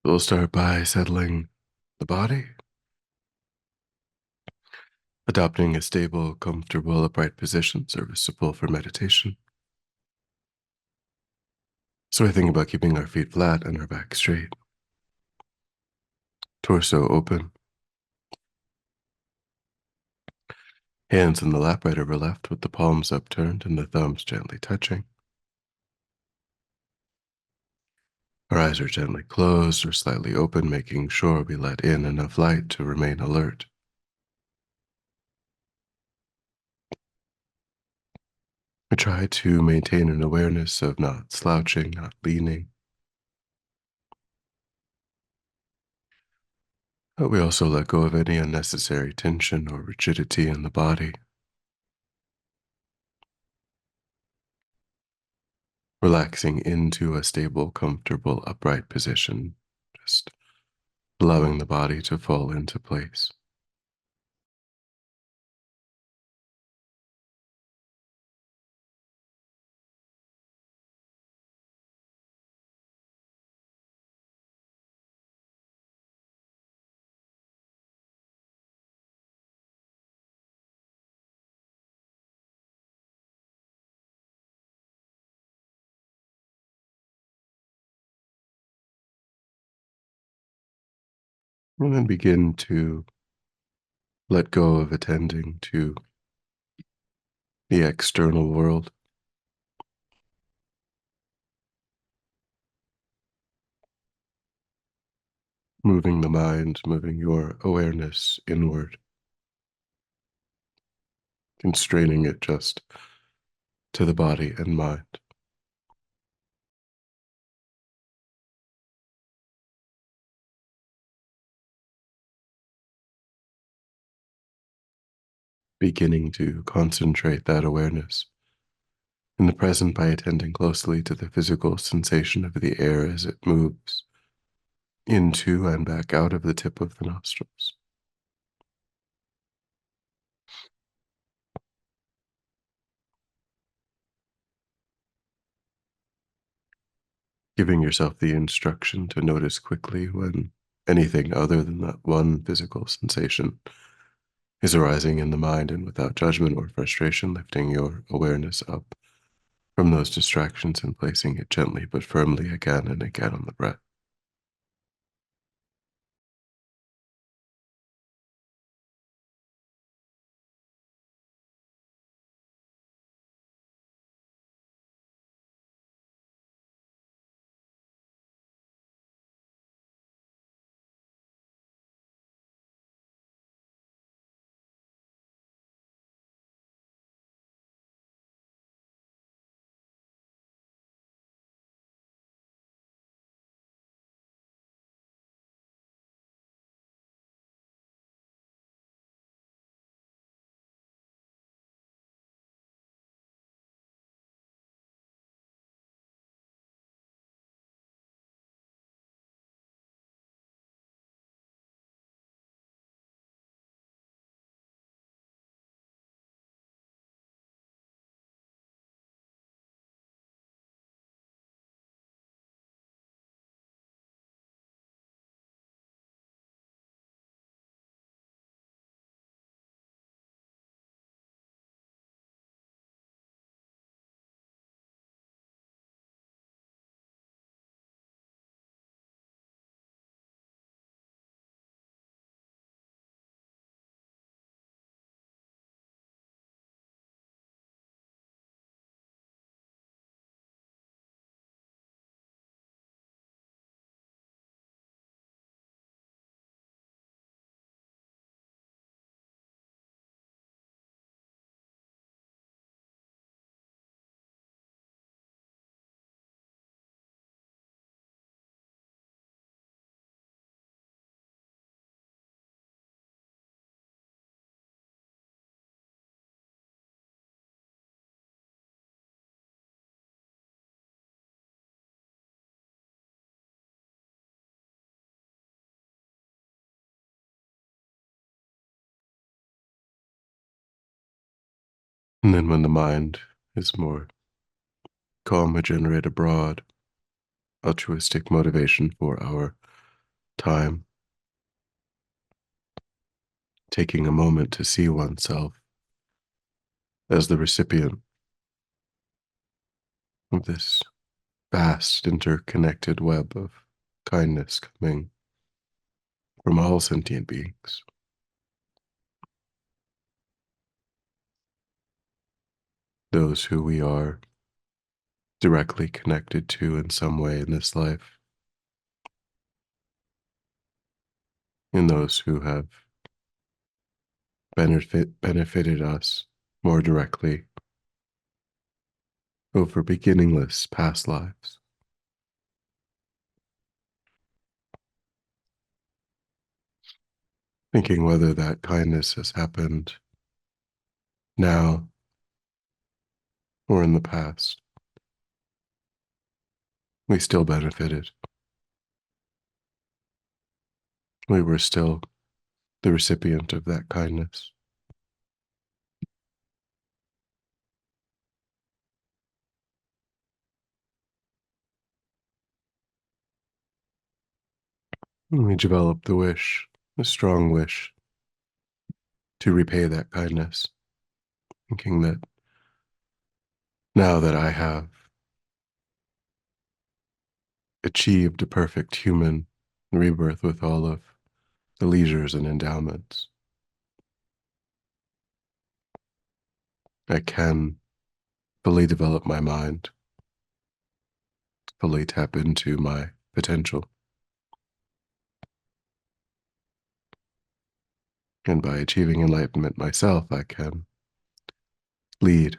So we'll start by settling the body, adopting a stable, comfortable, upright position serviceable for meditation. So I think about keeping our feet flat and our back straight, torso open, hands in the lap right over left with the palms upturned and the thumbs gently touching. Our eyes are gently closed or slightly open, making sure we let in enough light to remain alert. We try to maintain an awareness of not slouching, not leaning, but we also let go of any unnecessary tension or rigidity in the body, relaxing into a stable, comfortable, upright position, just allowing the body to fall into place. And then begin to let go of attending to the external world, moving the mind, moving your awareness inward, constraining it just to the body and mind, beginning to concentrate that awareness in the present by attending closely to the physical sensation of the air as it moves into and back out of the tip of the nostrils. Giving yourself the instruction to notice quickly when anything other than that one physical sensation is arising in the mind, and without judgment or frustration, lifting your awareness up from those distractions and placing it gently but firmly again and again on the breath. And then when the mind is more calm, we generate a broad, altruistic motivation for our time, taking a moment to see oneself as the recipient of this vast interconnected web of kindness coming from all sentient beings, those who we are directly connected to in some way in this life, and those who have benefited us more directly over beginningless past lives. Thinking whether that kindness has happened now or in the past, we still benefited. We were still the recipient of that kindness. And we developed the wish, a strong wish, to repay that kindness, thinking that now that I have achieved a perfect human rebirth with all of the leisures and endowments, I can fully develop my mind, fully tap into my potential. And by achieving enlightenment myself, I can lead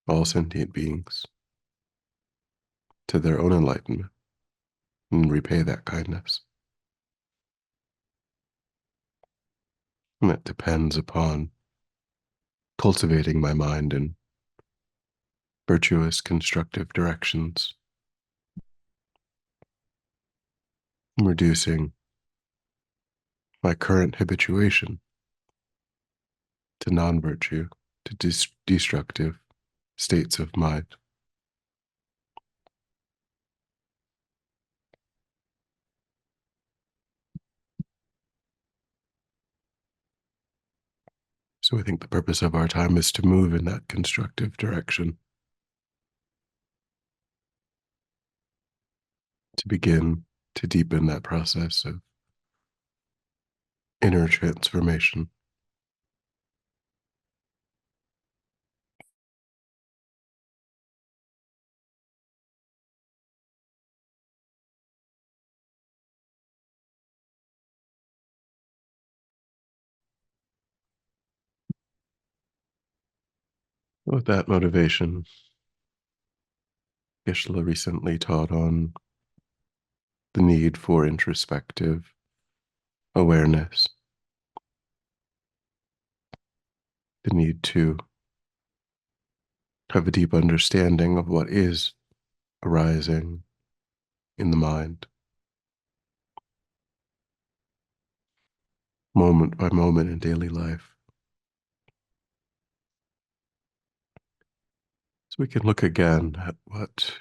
all sentient beings to their own enlightenment and repay that kindness. And that depends upon cultivating my mind in virtuous, constructive directions, reducing my current habituation to non virtue, to destructive states of mind. So I think the purpose of our time is to move in that constructive direction, to begin to deepen that process of inner transformation. With that motivation, Geshe-la recently taught on the need for introspective awareness, the need to have a deep understanding of what is arising in the mind, moment by moment in daily life. So we can look again at what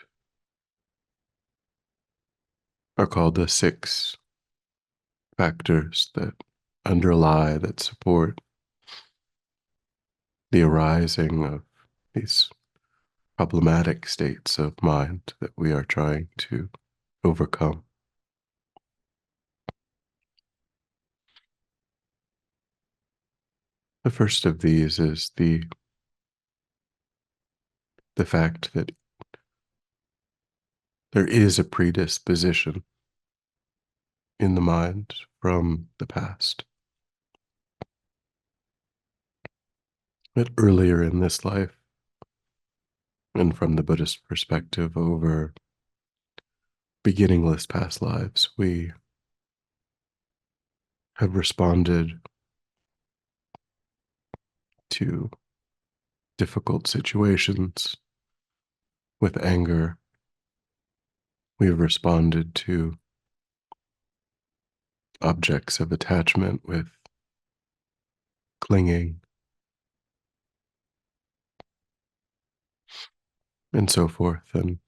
are called the 6 factors that underlie, that support the arising of these problematic states of mind that we are trying to overcome. The first of these is the fact that there is a predisposition in the mind from the past. That earlier in this life, and from the Buddhist perspective over beginningless past lives, we have responded to difficult situations with anger. We have responded to objects of attachment with clinging, and so forth. And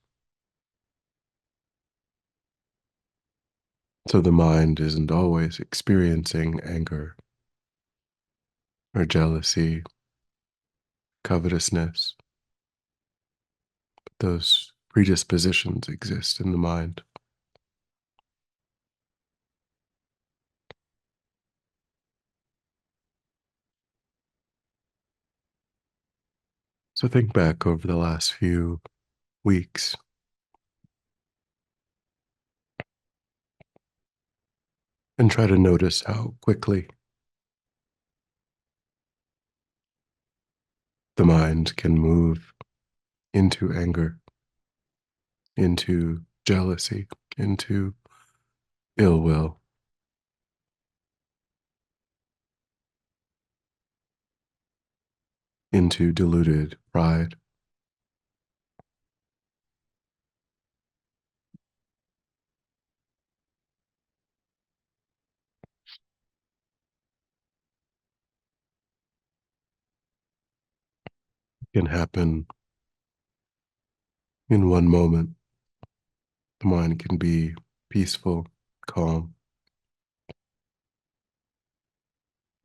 So the mind isn't always experiencing anger or jealousy, covetousness. Those predispositions exist in the mind. So think back over the last few weeks and try to notice how quickly the mind can move into anger, into jealousy, into ill will, into deluded pride. It can happen in one moment. The mind can be peaceful, calm,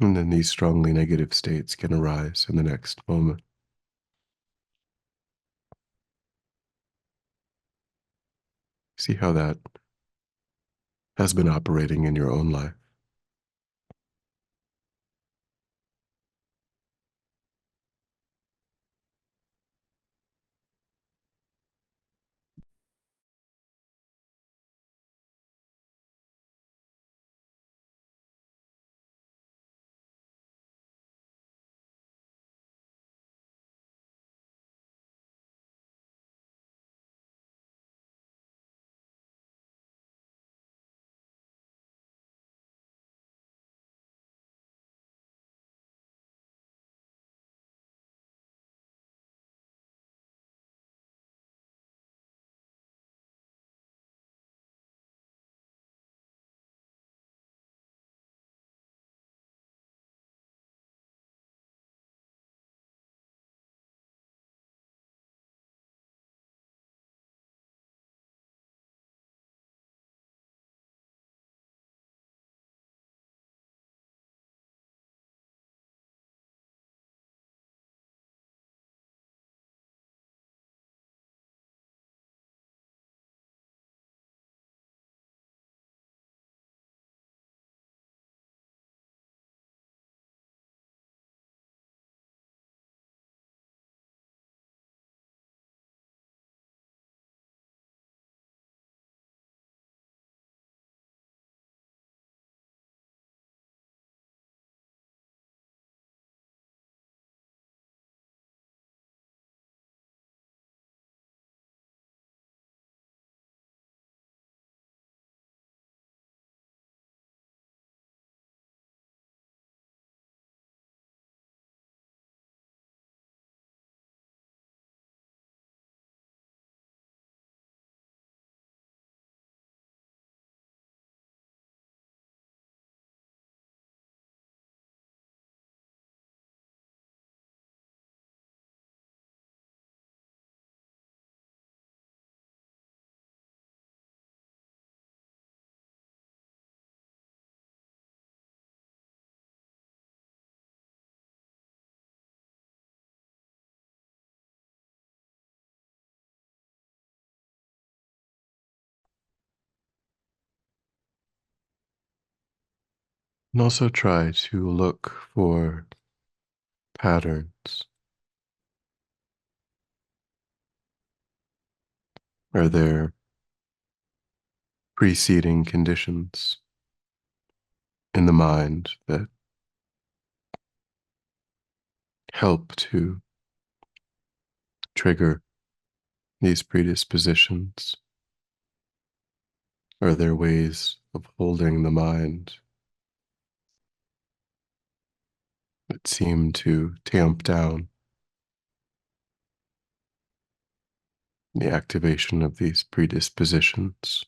and then these strongly negative states can arise in the next moment. See how that has been operating in your own life. And also try to look for patterns. Are there preceding conditions in the mind that help to trigger these predispositions? Are there ways of holding the mind that seem to tamp down the activation of these predispositions?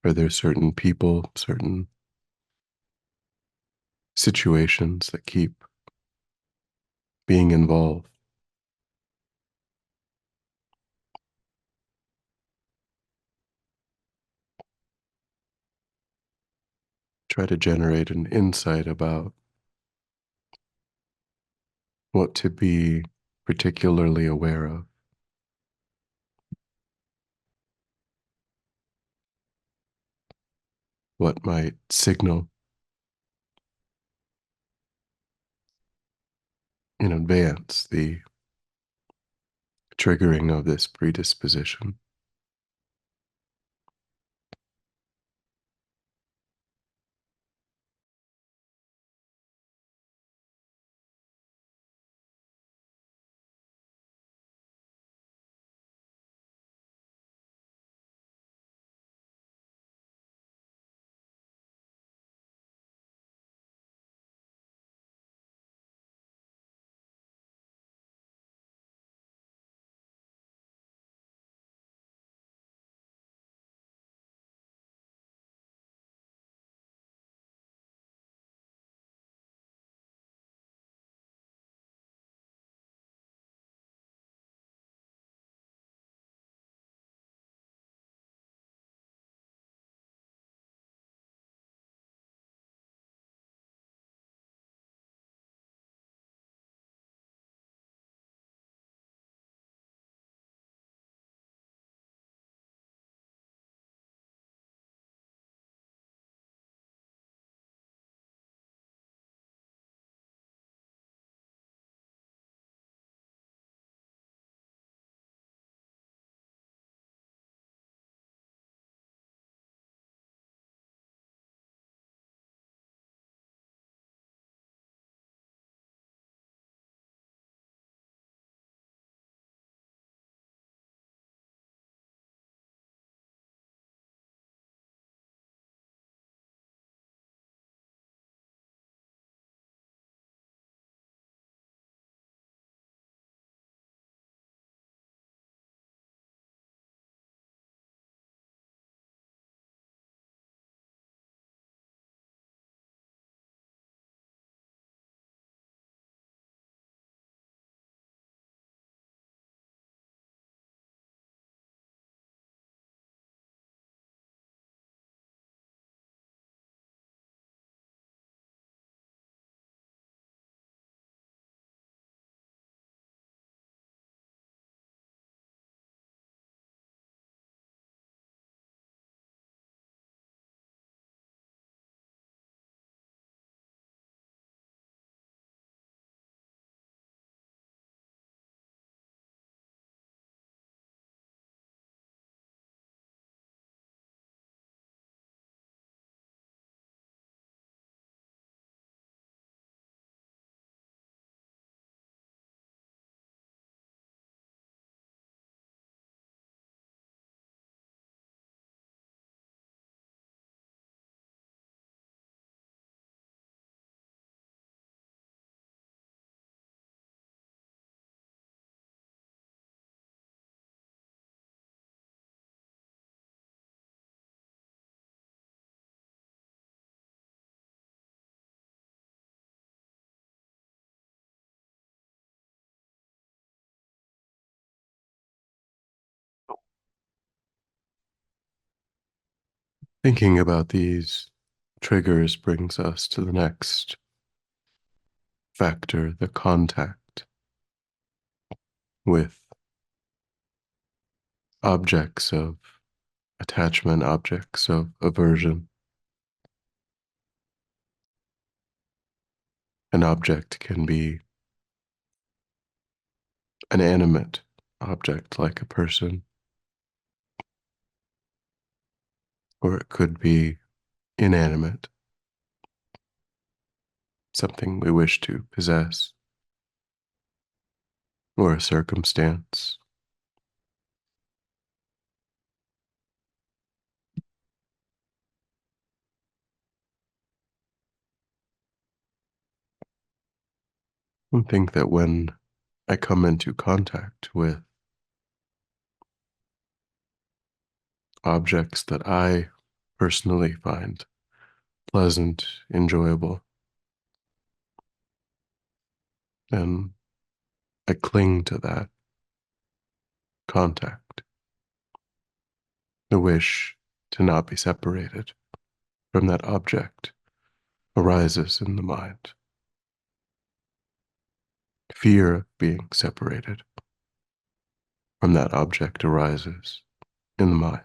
Are there certain people, certain situations that keep being involved? try to generate an insight about what to be particularly aware of, what might signal in advance the triggering of this predisposition. Thinking about these triggers brings us to the next factor, the contact with objects of attachment, objects of aversion. An object can be an animate object like a person, or it could be inanimate, something we wish to possess, or a circumstance. I think that when I come into contact with objects that I personally find pleasant, enjoyable, then I cling to that contact, the wish to not be separated from that object, arises in the mind. Fear of being separated from that object arises in the mind.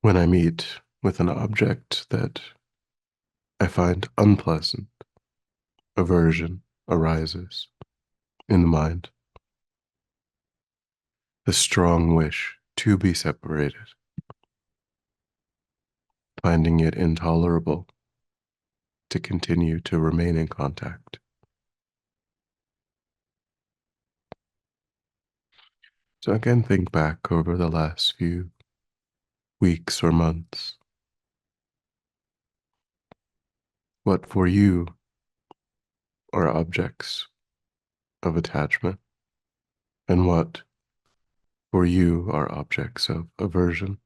When I meet with an object that I find unpleasant, aversion arises in the mind. The strong wish to be separated, finding it intolerable to continue to remain in contact. So again, think back over the last few weeks or months. What for you are objects of attachment, and what for you are objects of aversion?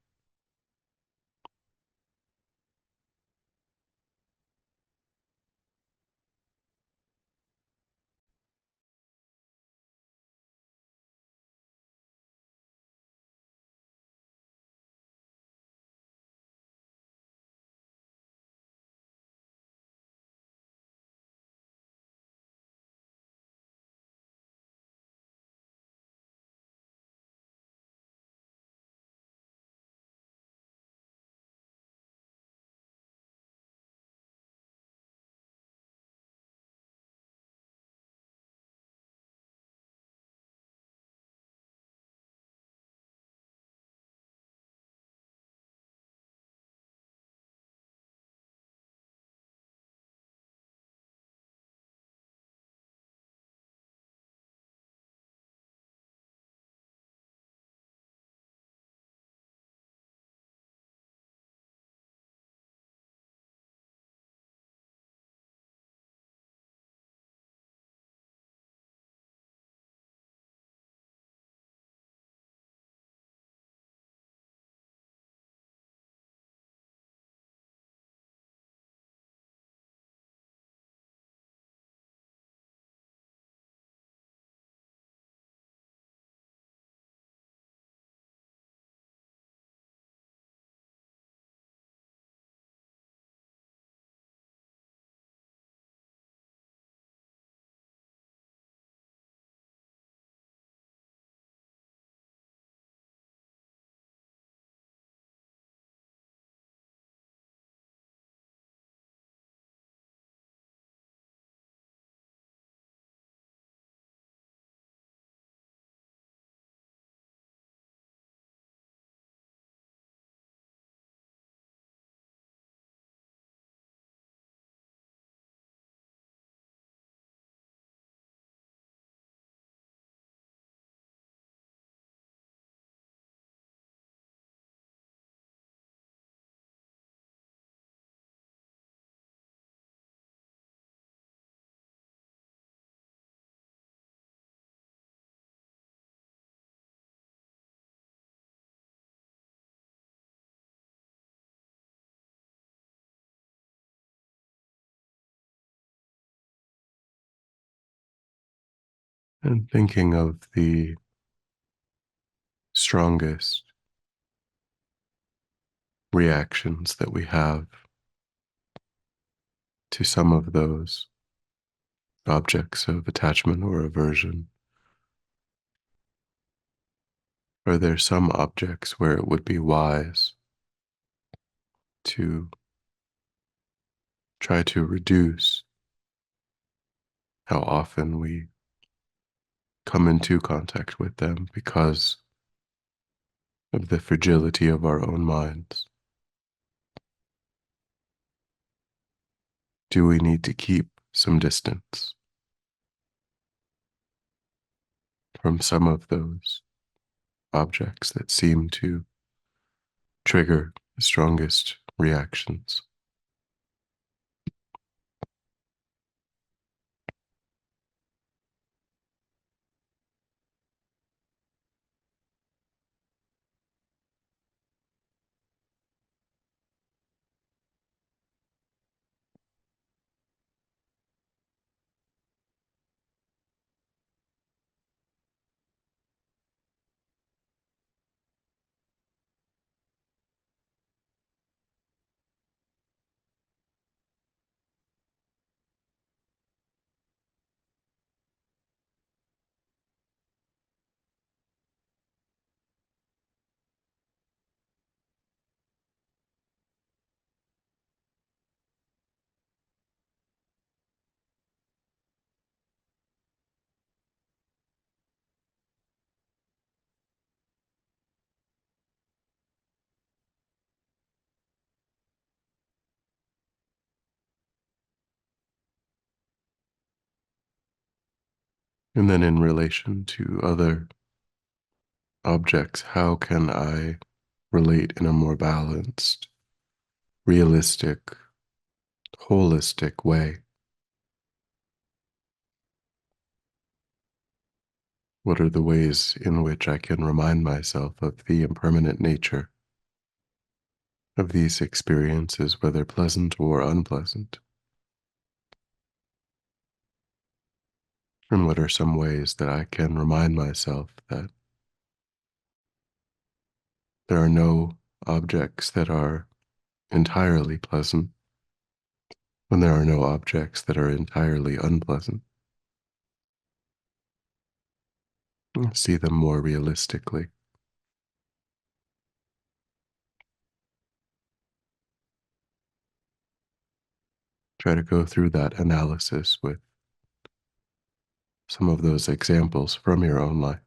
And thinking of the strongest reactions that we have to some of those objects of attachment or aversion. Are there some objects where it would be wise to try to reduce how often we come into contact with them because of the fragility of our own minds? Do we need to keep some distance from some of those objects that seem to trigger the strongest reactions? And then in relation to other objects, how can I relate in a more balanced, realistic, holistic way? What are the ways in which I can remind myself of the impermanent nature of these experiences, whether pleasant or unpleasant? And what are some ways that I can remind myself that there are no objects that are entirely pleasant when there are no objects that are entirely unpleasant? See them more realistically. Try to go through that analysis with some of those examples from your own life.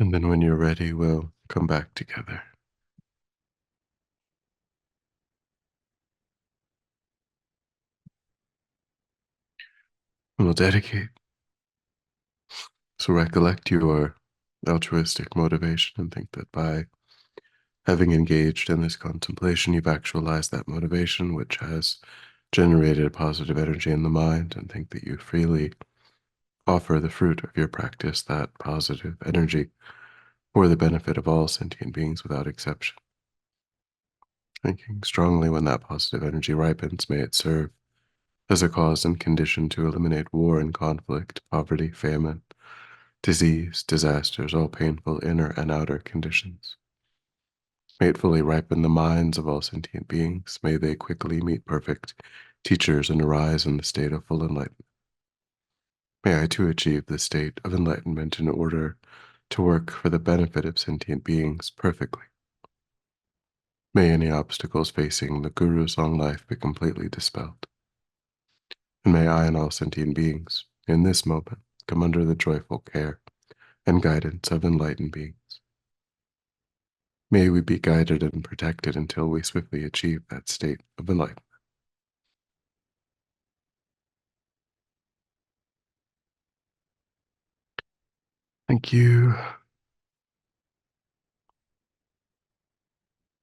And then when you're ready, we'll come back together. And we'll dedicate. So recollect your altruistic motivation and think that by having engaged in this contemplation, you've actualized that motivation, which has generated a positive energy in the mind, and think that you freely offer the fruit of your practice, that positive energy, for the benefit of all sentient beings without exception. Thinking strongly when that positive energy ripens, may it serve as a cause and condition to eliminate war and conflict, poverty, famine, disease, disasters, all painful inner and outer conditions. May it fully ripen the minds of all sentient beings. May they quickly meet perfect teachers and arise in the state of full enlightenment. May I too achieve the state of enlightenment in order to work for the benefit of sentient beings perfectly. May any obstacles facing the Guru's long life be completely dispelled. And may I and all sentient beings, in this moment, come under the joyful care and guidance of enlightened beings. May we be guided and protected until we swiftly achieve that state of enlightenment. Thank you.